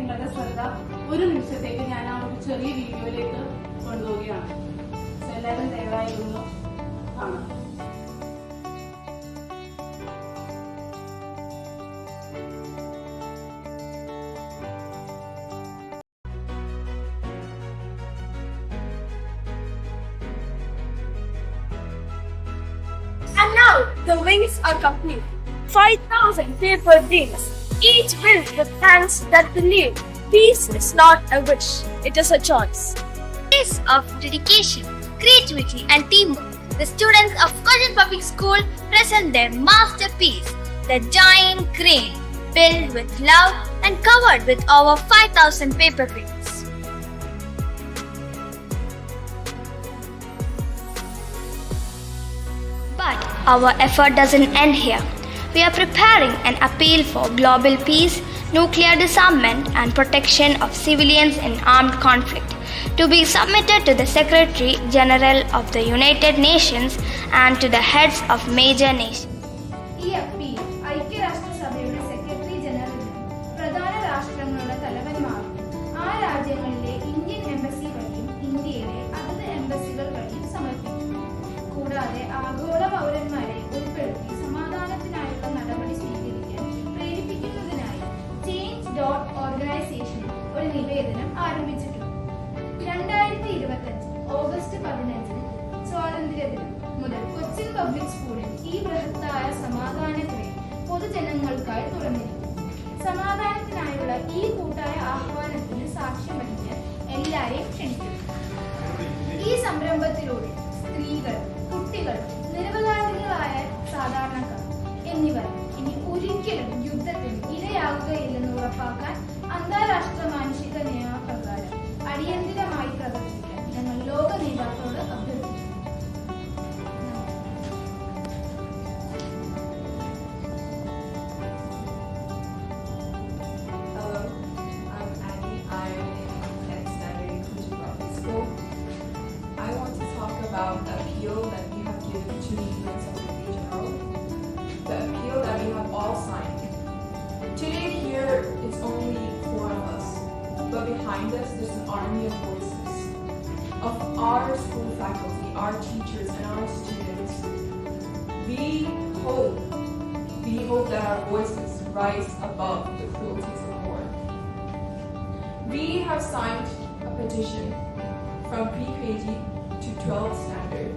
നിങ്ങളുടെ ശ്രദ്ധ ഒരു നിമിഷത്തേക്ക് ഞാൻ ആ ഒരു ചെറിയ വീഡിയോയിലേക്ക് കൊണ്ടുപോവുകയാണ്. എല്ലാവരും ദയവായിരുന്നു കാണാം. And now the wings are complete. 5,000 paper rings, each built with hands that believe peace is not a wish, it is a choice. Days of dedication, creativity and teamwork, the students of Cochin Public School present their masterpiece, the giant crane, built with love and covered with over 5,000 paper rings. But our effort doesn't end here. We are preparing an appeal for global peace, nuclear disarmament and protection of civilians in armed conflict to be submitted to the Secretary General of the United Nations and to the heads of major nations. ഈ appeal ഐക്യരാഷ്ട്രസഭയുടെ secretary ജനറലിനും പ്രധാന രാഷ്ട്രങ്ങളുടെ തലവന്മാർക്കും ആ രാജ്യങ്ങളിലെ Indian embassy വഴിയും ഇന്ത്യയിലെ അതത് എംബസികൾ വഴിയും സമർപ്പിക്കും. കൂടാതെ ആഗോള പൗരന്മാരെ ഉൾപ്പെടുത്തി സമാധാനത്തിനായുള്ള നടപടി സ്വീകരിക്കാൻ പ്രേരിപ്പിക്കുന്നതിനായി Change.Organization ഒരു നിവേദനം ആരംഭിച്ചിട്ടുണ്ട്. 2025 ഓഗസ്റ്റ് 15 സ്വാതന്ത്ര്യദിനം മുതൽ കൊച്ചിൻ പബ്ലിക് സ്കൂളിൽ ഈ ബൃഹത്തായ സമാധാന ക്രേൻ പൊതുജനങ്ങൾക്കായി തുറന്നിരിക്കും. സമാധാനത്തിനായുള്ള ഈ കൂട്ടായ ആഹ്വാനത്തിന് സാക്ഷ്യം വഹിക്കാൻ എല്ലാവരെയും ക്ഷണിക്കുന്നു. ഈ സംരംഭത്തിലൂടെ സ്ത്രീകൾ, കുട്ടികൾ, നിരപരാധികളായ സാധാരണക്കാർ എന്നിവർ ഇനി ഒരിക്കലും യുദ്ധത്തിന് ഇരയാകുകയില്ലെന്ന് ഉറപ്പാക്കാൻ അന്താരാഷ്ട്ര മാനുഷിക നിയമപ്രകാരം അടിയന്തിരമായി പ്രവർത്തിക്കാൻ ഞങ്ങൾ ലോക നേതാക്കളോട് അഭ്യർത്ഥിക്കുന്നു. I want to talk about the appeal that we have given to the UN Secretary General, the appeal that we have all signed. Today here it's only 4 of us, but behind us there's an army of voices, of our school faculty, our teachers and our students. We hope that our voices rise above the cruelties of war. We have signed a petition from pre-KG to 12th standard.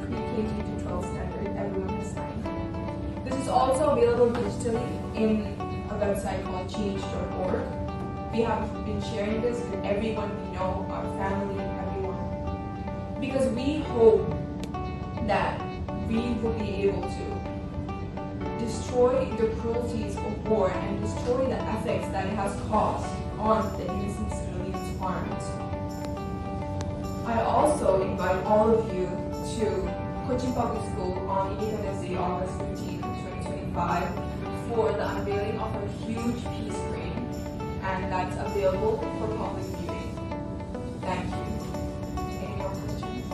Pre-KG to 12th standard, everyone has signed. This is also available digitally in a website called change.org. We have been sharing this with everyone we know, our family, everyone. Because we hope that we will be able to destroy the cruelties of war and destroy the effects that it has caused on the innocent civilians' harms. I also invite all of you to Cochin Public School on Independence Day, August 13, 2025 for the unveiling of a huge peace crane, and that's available for public viewing. Thank you. Any more questions?